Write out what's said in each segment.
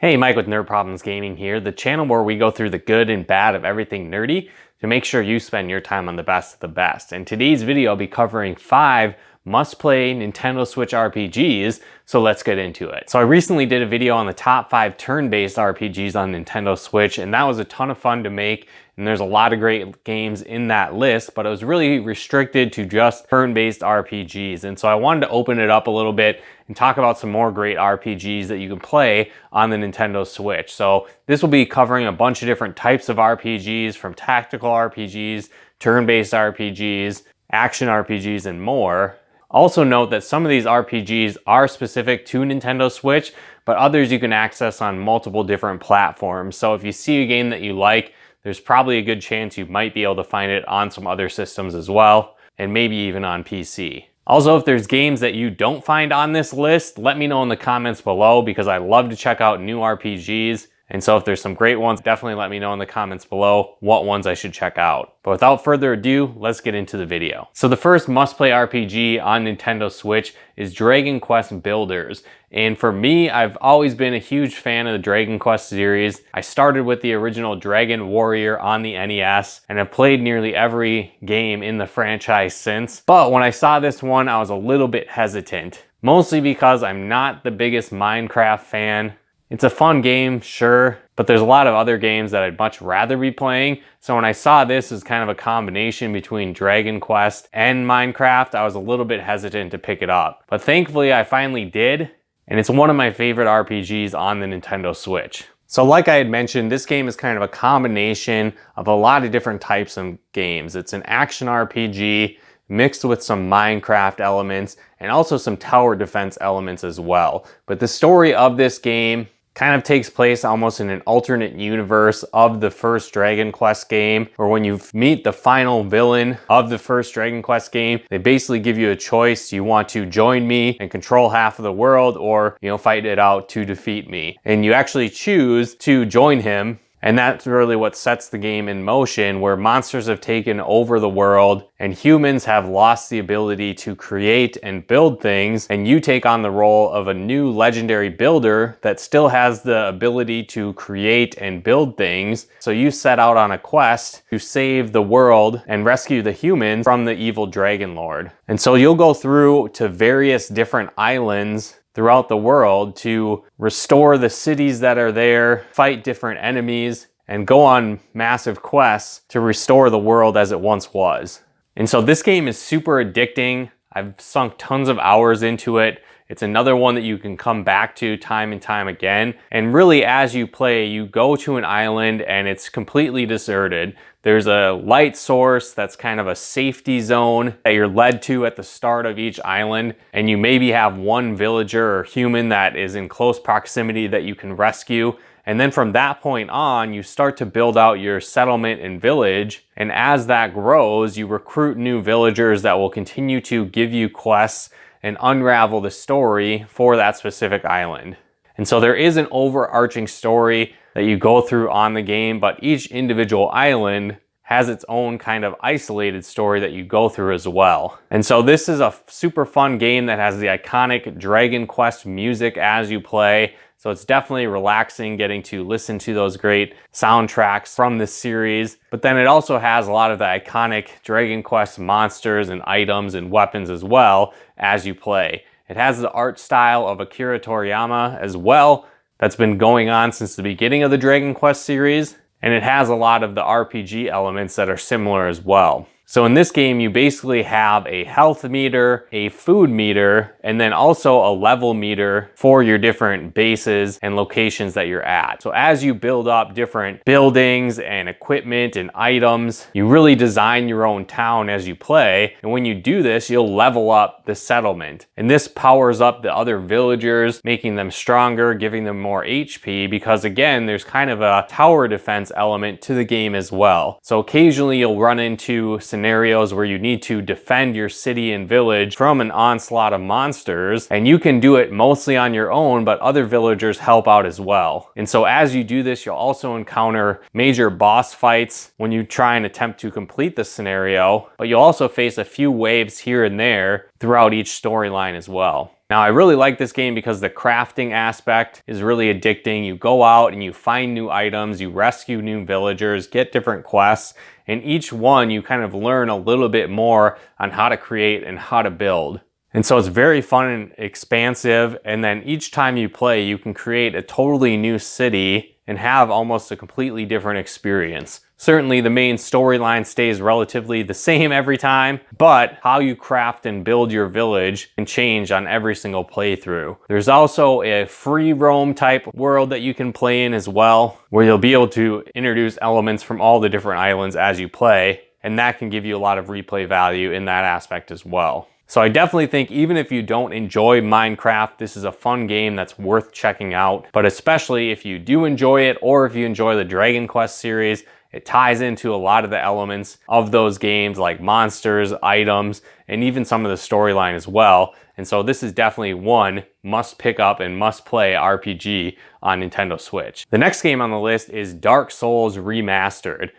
Hey, Mike with Nerd Problems Gaming here, the channel where we go through the good and bad of everything nerdy to make sure you spend your time on the best of the best. In today's video, I'll be covering 5 must-play Nintendo Switch RPGs, so let's get into it. So I recently did a video on the top 5 turn-based RPGs on Nintendo Switch, and that was a ton of fun to make, and there's a lot of great games in that list, but it was really restricted to just turn-based RPGs. And so I wanted to open it up a little bit and talk about some more great RPGs that you can play on the Nintendo Switch. So this will be covering a bunch of different types of RPGs, from tactical RPGs, turn-based RPGs, action RPGs, and more. Also note that some of these RPGs are specific to Nintendo Switch, but others you can access on multiple different platforms. So if you see a game that you like, there's probably a good chance you might be able to find it on some other systems as well, and maybe even on PC. Also, if there's games that you don't find on this list, let me know in the comments below, because I love to check out new RPGs. And so if there's some great ones, definitely let me know in the comments below what ones I should check out. But without further ado, let's get into the video. So the first must-play RPG on Nintendo Switch is Dragon Quest Builders. And for me, I've always been a huge fan of the Dragon Quest series. I started with the original Dragon Warrior on the NES and have played nearly every game in the franchise since. But when I saw this one, I was a little bit hesitant, mostly because I'm not the biggest Minecraft fan. It's a fun game, sure, but there's a lot of other games that I'd much rather be playing. So when I saw this as kind of a combination between Dragon Quest and Minecraft, I was a little bit hesitant to pick it up. But thankfully I finally did, and it's one of my favorite RPGs on the Nintendo Switch. So like I had mentioned, this game is kind of a combination of a lot of different types of games. It's an action RPG mixed with some Minecraft elements and also some tower defense elements as well. But the story of this game kind of takes place almost in an alternate universe of the first Dragon Quest game, where when you meet the final villain of the first Dragon Quest game, they basically give you a choice. You want to join me and control half of the world, or, fight it out to defeat me. And you actually choose to join him. And that's really what sets the game in motion, where monsters have taken over the world and humans have lost the ability to create and build things. And you take on the role of a new legendary builder that still has the ability to create and build things. So you set out on a quest to save the world and rescue the humans from the evil Dragon Lord. And so you'll go through to various different islands throughout the world to restore the cities that are there, fight different enemies, and go on massive quests to restore the world as it once was. And so this game is super addicting. I've sunk tons of hours into it. It's another one that you can come back to time and time again. And really, as you play, you go to an island and it's completely deserted. There's a light source that's kind of a safety zone that you're led to at the start of each island. And you maybe have one villager or human that is in close proximity that you can rescue. And then from that point on, you start to build out your settlement and village. And as that grows, you recruit new villagers that will continue to give you quests and unravel the story for that specific island. And so there is an overarching story that you go through on the game, but each individual island has its own kind of isolated story that you go through as well. And so this is a super fun game that has the iconic Dragon Quest music as you play. So it's definitely relaxing getting to listen to those great soundtracks from this series. But then it also has a lot of the iconic Dragon Quest monsters and items and weapons as well as you play. It has the art style of Akira Toriyama as well. That's been going on since the beginning of the Dragon Quest series. And it has a lot of the RPG elements that are similar as well. So in this game, you basically have a health meter, a food meter, and then also a level meter for your different bases and locations that you're at. So as you build up different buildings and equipment and items, you really design your own town as you play. And when you do this, you'll level up the settlement. And this powers up the other villagers, making them stronger, giving them more HP, because again, there's kind of a tower defense element to the game as well. So occasionally you'll run into scenarios where you need to defend your city and village from an onslaught of monsters, and you can do it mostly on your own, but other villagers help out as well. And so as you do this, you'll also encounter major boss fights when you try and attempt to complete the scenario, but you'll also face a few waves here and there throughout each storyline as well. Now, I really like this game because the crafting aspect is really addicting. You go out and you find new items, you rescue new villagers, get different quests, and each one you kind of learn a little bit more on how to create and how to build. And so it's very fun and expansive, and then each time you play, you can create a totally new city and have almost a completely different experience. Certainly the main storyline stays relatively the same every time, but how you craft and build your village can change on every single playthrough. There's also a free roam type world that you can play in as well, where you'll be able to introduce elements from all the different islands as you play, and that can give you a lot of replay value in that aspect as well. So I definitely think even if you don't enjoy Minecraft, this is a fun game that's worth checking out. But especially if you do enjoy it, or if you enjoy the Dragon Quest series, it ties into a lot of the elements of those games like monsters, items, and even some of the storyline as well. And so this is definitely one must pick up and must play RPG on Nintendo Switch. The next game on the list is Dark Souls Remastered.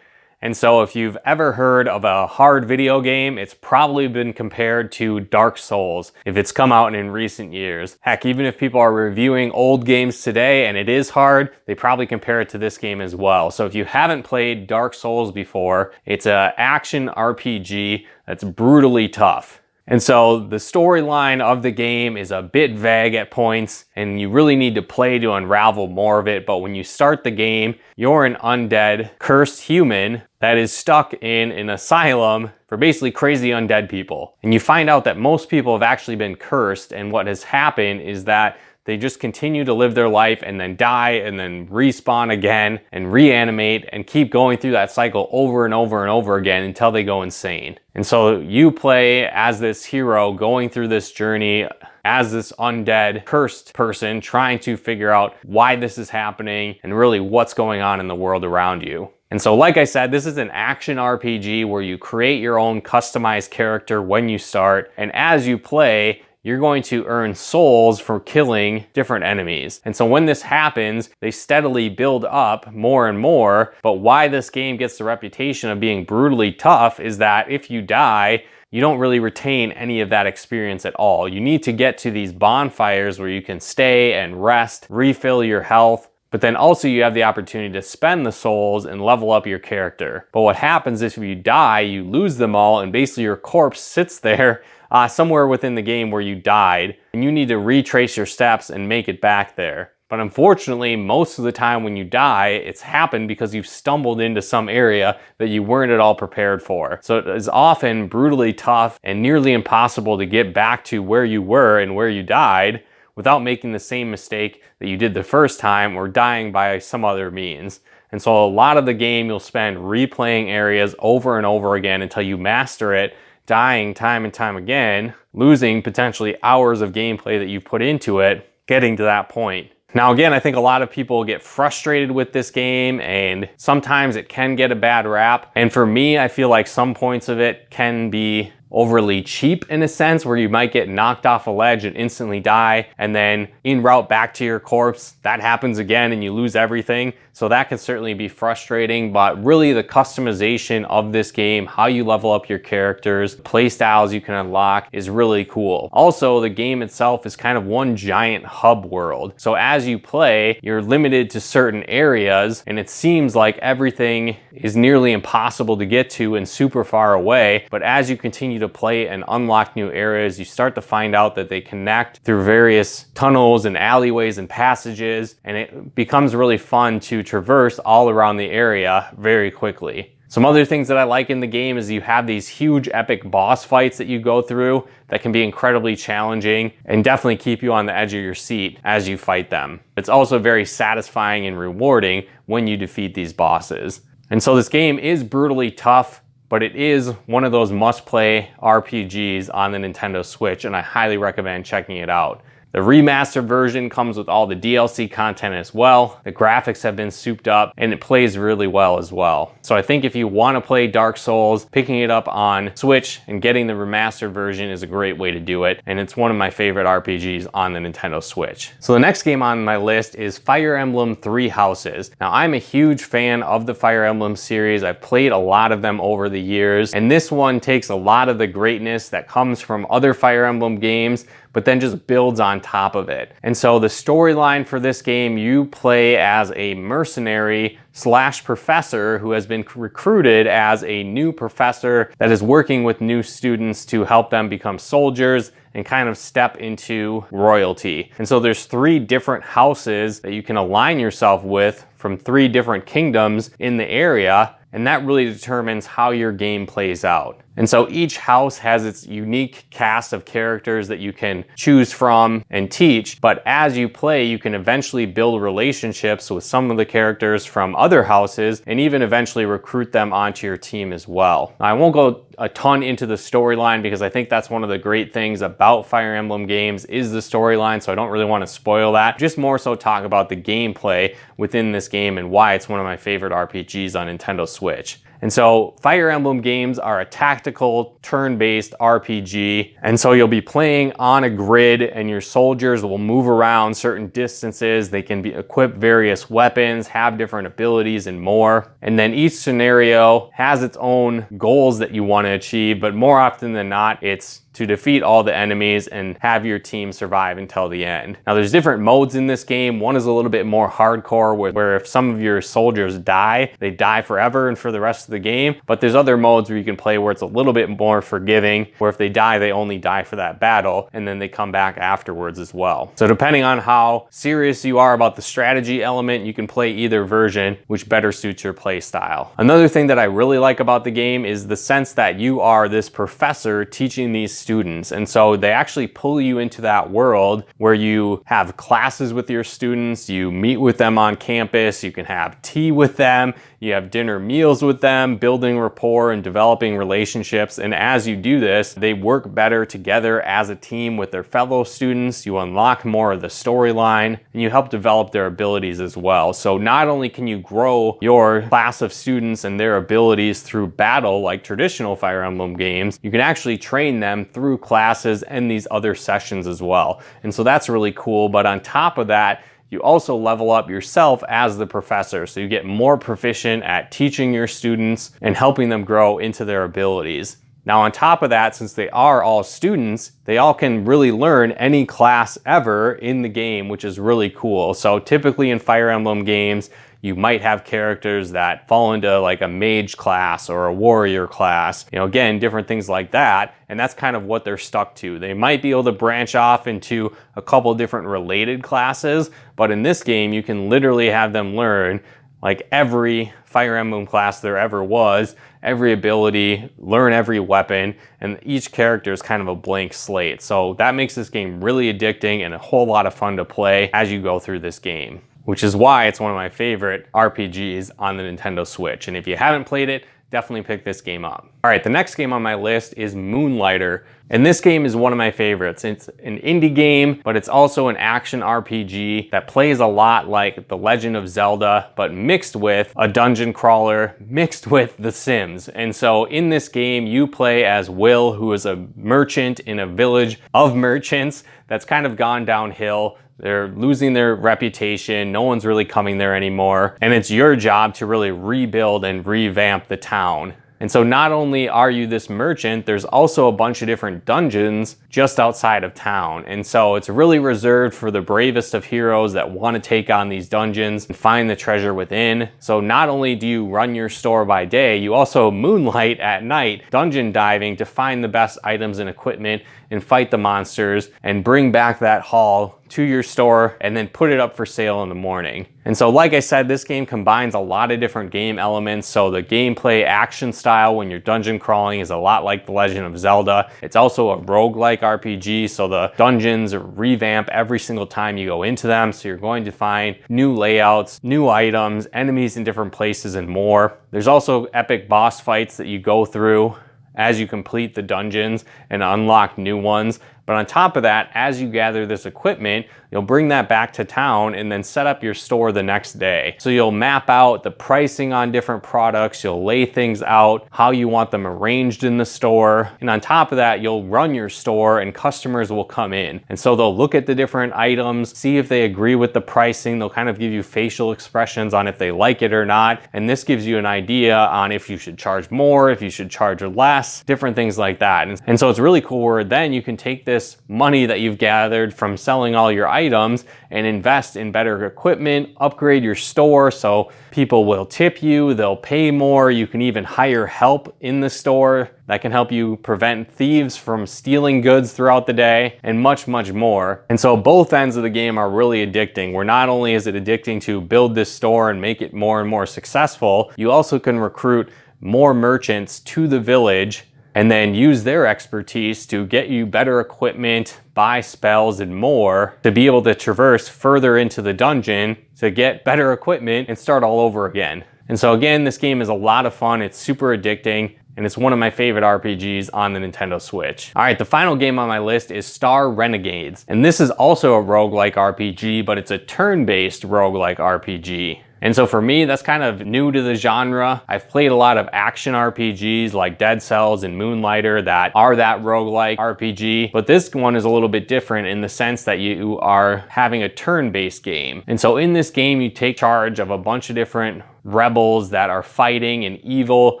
And so if you've ever heard of a hard video game, it's probably been compared to Dark Souls if it's come out in recent years. Heck, even if people are reviewing old games today and it is hard, they probably compare it to this game as well. So if you haven't played Dark Souls before, it's an action RPG that's brutally tough. And so the storyline of the game is a bit vague at points, and you really need to play to unravel more of it. But when you start the game, you're an undead, cursed human that is stuck in an asylum for basically crazy undead people. And you find out that most people have actually been cursed, and what has happened is that they just continue to live their life and then die and then respawn again and reanimate and keep going through that cycle over and over and over again until they go insane. And so you play as this hero going through this journey as this undead, cursed person trying to figure out why this is happening and really what's going on in the world around you. And so like I said, this is an action RPG where you create your own customized character when you start, and as you play, you're going to earn souls for killing different enemies. And so when this happens, they steadily build up more and more. But why this game gets the reputation of being brutally tough is that if you die, you don't really retain any of that experience at all. You need to get to these bonfires where you can stay and rest, refill your health, but then also you have the opportunity to spend the souls and level up your character. But what happens is if you die, you lose them all, and basically your corpse sits there somewhere within the game where you died, and you need to retrace your steps and make it back there. But unfortunately, most of the time when you die, it's happened because you've stumbled into some area that you weren't at all prepared for. So it is often brutally tough and nearly impossible to get back to where you were and where you died without making the same mistake that you did the first time or dying by some other means. And so a lot of the game you'll spend replaying areas over and over again until you master it, dying time and time again, losing potentially hours of gameplay that you put into it, getting to that point. Now again, I think a lot of people get frustrated with this game, and sometimes it can get a bad rap. And for me, I feel like some points of it can be overly cheap in a sense, where you might get knocked off a ledge and instantly die, and then en route back to your corpse, that happens again and you lose everything. So that can certainly be frustrating, but really the customization of this game, how you level up your characters, play styles you can unlock is really cool. Also, the game itself is kind of one giant hub world. So as you play, you're limited to certain areas, and it seems like everything is nearly impossible to get to and super far away. But as you continue to play and unlock new areas, you start to find out that they connect through various tunnels and alleyways and passages, and it becomes really fun to traverse all around the area very quickly. Some other things that I like in the game is you have these huge epic boss fights that you go through that can be incredibly challenging and definitely keep you on the edge of your seat as you fight them. It's also very satisfying and rewarding when you defeat these bosses. And so this game is brutally tough, but it is one of those must-play RPGs on the Nintendo Switch, and I highly recommend checking it out. The remastered version comes with all the DLC content as well. The graphics have been souped up, and it plays really well as well. So I think if you want to play Dark Souls, picking it up on Switch and getting the remastered version is a great way to do it, and it's one of my favorite RPGs on the Nintendo Switch. So the next game on my list is Fire Emblem Three Houses. Now, I'm a huge fan of the Fire Emblem series. I've played a lot of them over the years, and this one takes a lot of the greatness that comes from other Fire Emblem games, but then just builds on top of it. And so the storyline for this game, you play as a mercenary slash professor who has been recruited as a new professor that is working with new students to help them become soldiers and kind of step into royalty. And so there's 3 different houses that you can align yourself with from 3 different kingdoms in the area, and that really determines how your game plays out. And so each house has its unique cast of characters that you can choose from and teach, but as you play, you can eventually build relationships with some of the characters from other houses and even eventually recruit them onto your team as well. Now, I won't go a ton into the storyline because I think that's one of the great things about Fire Emblem games is the storyline, so I don't really want to spoil that. Just more so talk about the gameplay within this game and why it's one of my favorite RPGs on Nintendo Switch. And so Fire Emblem games are a tactical turn-based RPG. And so you'll be playing on a grid and your soldiers will move around certain distances. They can equip various weapons, have different abilities and more. And then each scenario has its own goals that you want to achieve, but more often than not, it's to defeat all the enemies and have your team survive until the end. Now there's different modes in this game. One is a little bit more hardcore where if some of your soldiers die, they die forever and for the rest of the game. But there's other modes where you can play where it's a little bit more forgiving, where if they die, they only die for that battle and then they come back afterwards as well. So depending on how serious you are about the strategy element, you can play either version, which better suits your play style. Another thing that I really like about the game is the sense that you are this professor teaching these students. And so they actually pull you into that world where you have classes with your students, you meet with them on campus, you can have tea with them, you have dinner meals with them, building rapport and developing relationships. And as you do this, they work better together as a team with their fellow students. You unlock more of the storyline and you help develop their abilities as well. So not only can you grow your class of students and their abilities through battle like traditional Fire Emblem games, you can actually train them through classes and these other sessions as well. And so that's really cool. But on top of that, you also level up yourself as the professor. So you get more proficient at teaching your students and helping them grow into their abilities. Now on top of that, since they are all students, they all can really learn any class ever in the game, which is really cool. So typically in Fire Emblem games, you might have characters that fall into like a mage class or a warrior class, again, different things like that. And that's kind of what they're stuck to. They might be able to branch off into a couple different related classes, but in this game, you can literally have them learn like every Fire Emblem class there ever was, every ability, learn every weapon, and each character is kind of a blank slate. So that makes this game really addicting and a whole lot of fun to play as you go through this game, which is why it's one of my favorite RPGs on the Nintendo Switch. And if you haven't played it, definitely pick this game up. All right, the next game on my list is Moonlighter. And this game is one of my favorites. It's an indie game, but it's also an action RPG that plays a lot like The Legend of Zelda, but mixed with a dungeon crawler, mixed with The Sims. And so in this game, you play as Will, who is a merchant in a village of merchants that's kind of gone downhill. They're losing their reputation. No one's really coming there anymore. And it's your job to really rebuild and revamp the town. And so not only are you this merchant, there's also a bunch of different dungeons just outside of town. And so it's really reserved for the bravest of heroes that want to take on these dungeons and find the treasure within. So not only do you run your store by day, you also moonlight at night, dungeon diving to find the best items and equipment and fight the monsters and bring back that haul to your store and then put it up for sale in the morning. And so like I said, this game combines a lot of different game elements. So the gameplay action style when you're dungeon crawling is a lot like The Legend of Zelda. It's also a roguelike RPG, so the dungeons revamp every single time you go into them. So you're going to find new layouts, new items, enemies in different places and more. There's also epic boss fights that you go through as you complete the dungeons and unlock new ones. But on top of that, as you gather this equipment, you'll bring that back to town and then set up your store the next day. So you'll map out the pricing on different products, you'll lay things out, how you want them arranged in the store. And on top of that, you'll run your store and customers will come in. And so they'll look at the different items, see if they agree with the pricing. They'll kind of give you facial expressions on if they like it or not. And this gives you an idea on if you should charge more, if you should charge less, different things like that. And so it's really cool where then you can take this money that you've gathered from selling all your items and invest in better equipment, upgrade your store so people will tip you, they'll pay more. You can even hire help in the store that can help you prevent thieves from stealing goods throughout the day, and much, much more. And so both ends of the game are really addicting, where not only is it addicting to build this store and make it more and more successful, you also can recruit more merchants to the village and then use their expertise to get you better equipment, buy spells and more to be able to traverse further into the dungeon to get better equipment and start all over again. And so again, this game is a lot of fun. It's super addicting, and it's one of my favorite RPGs on the Nintendo Switch. All right, the final game on my list is Star Renegades. And this is also a roguelike RPG, but it's a turn-based roguelike RPG. And so for me, that's kind of new to the genre. I've played a lot of action RPGs like Dead Cells and Moonlighter that are that roguelike RPG, but this one is a little bit different in the sense that you are having a turn-based game. And so in this game, you take charge of a bunch of different rebels that are fighting an evil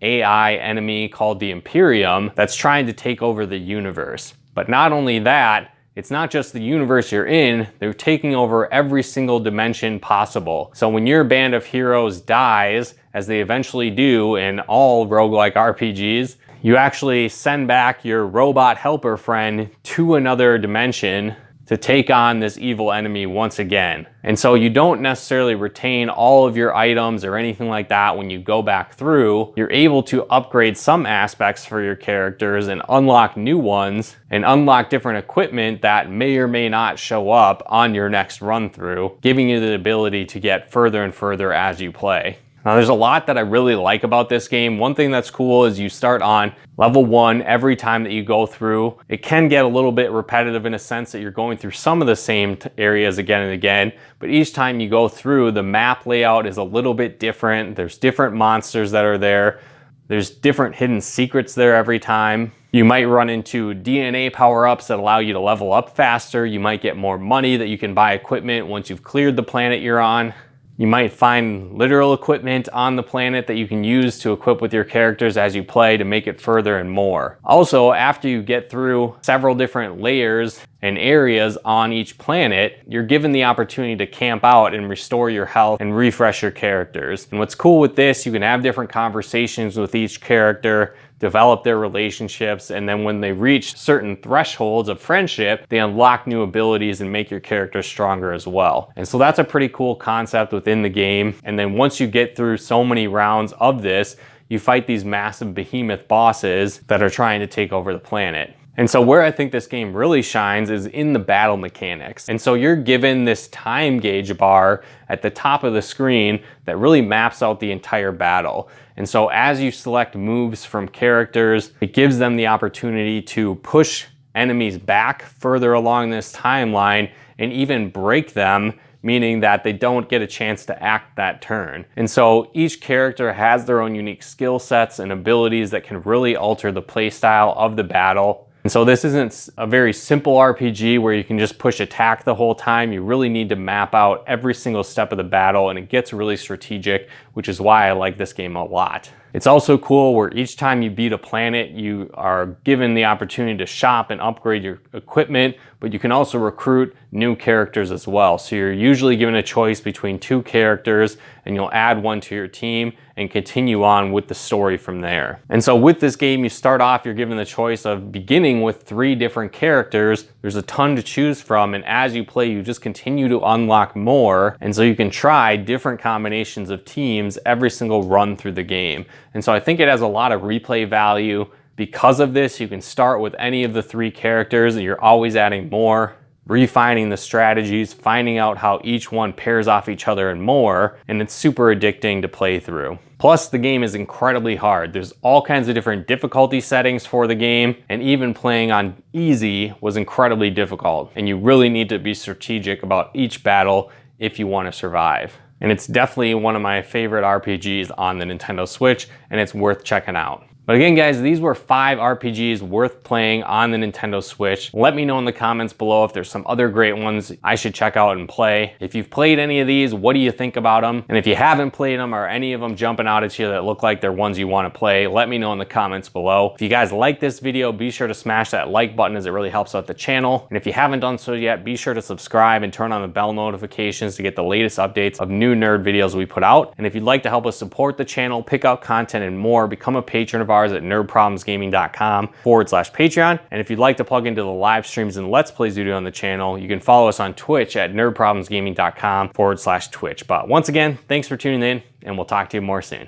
AI enemy called the Imperium that's trying to take over the universe. But not only that, it's not just the universe you're in, they're taking over every single dimension possible. So when your band of heroes dies, as they eventually do in all roguelike RPGs, you actually send back your robot helper friend to another dimension to take on this evil enemy once again. And so you don't necessarily retain all of your items or anything like that when you go back through. You're able to upgrade some aspects for your characters and unlock new ones and unlock different equipment that may or may not show up on your next run through, giving you the ability to get further and further as you play. Now there's a lot that I really like about this game. One thing that's cool is you start on level 1 every time that you go through. It can get a little bit repetitive in a sense that you're going through some of the same areas again and again, but each time you go through, the map layout is a little bit different. There's different monsters that are there. There's different hidden secrets there every time. You might run into DNA power-ups that allow you to level up faster. You might get more money that you can buy equipment once you've cleared the planet you're on. You might find literal equipment on the planet that you can use to equip with your characters as you play to make it further and more. Also, after you get through several different layers and areas on each planet, you're given the opportunity to camp out and restore your health and refresh your characters. And what's cool with this, you can have different conversations with each character, develop their relationships, and then when they reach certain thresholds of friendship, they unlock new abilities and make your character stronger as well. And so that's a pretty cool concept within the game. And then once you get through so many rounds of this, you fight these massive behemoth bosses that are trying to take over the planet. And so where I think this game really shines is in the battle mechanics. And so you're given this time gauge bar at the top of the screen that really maps out the entire battle. And so as you select moves from characters, it gives them the opportunity to push enemies back further along this timeline and even break them, meaning that they don't get a chance to act that turn. And so each character has their own unique skill sets and abilities that can really alter the playstyle of the battle. And so this isn't a very simple RPG where you can just push attack the whole time. You really need to map out every single step of the battle, and it gets really strategic, which is why I like this game a lot. It's also cool where each time you beat a planet, you are given the opportunity to shop and upgrade your equipment, but you can also recruit new characters as well. So you're usually given a choice between 2 characters, and you'll add one to your team and continue on with the story from there. And so with this game, you start off, you're given the choice of beginning with 3 different characters. There's a ton to choose from, and as you play, you just continue to unlock more. And so you can try different combinations of teams every single run through the game. And so I think it has a lot of replay value. Because of this, you can start with any of the 3 characters, and you're always adding more, refining the strategies, finding out how each one pairs off each other and more, and it's super addicting to play through. Plus, the game is incredibly hard. There's all kinds of different difficulty settings for the game, and even playing on easy was incredibly difficult, and you really need to be strategic about each battle if you want to survive. And it's definitely one of my favorite RPGs on the Nintendo Switch, and it's worth checking out. But again, guys, these were 5 RPGs worth playing on the Nintendo Switch. Let me know in the comments below if there's some other great ones I should check out and play. If you've played any of these, what do you think about them? And if you haven't played them, or any of them jumping out at you that look like they're ones you want to play, let me know in the comments below. If you guys like this video, be sure to smash that like button as it really helps out the channel. And if you haven't done so yet, be sure to subscribe and turn on the bell notifications to get the latest updates of new nerd videos we put out. And if you'd like to help us support the channel, pick out content and more, become a patron of ours at nerdproblemsgaming.com/Patreon. And if you'd like to plug into the live streams and Let's Plays we do on the channel, you can follow us on Twitch at nerdproblemsgaming.com/Twitch. But once again, thanks for tuning in, and we'll talk to you more soon.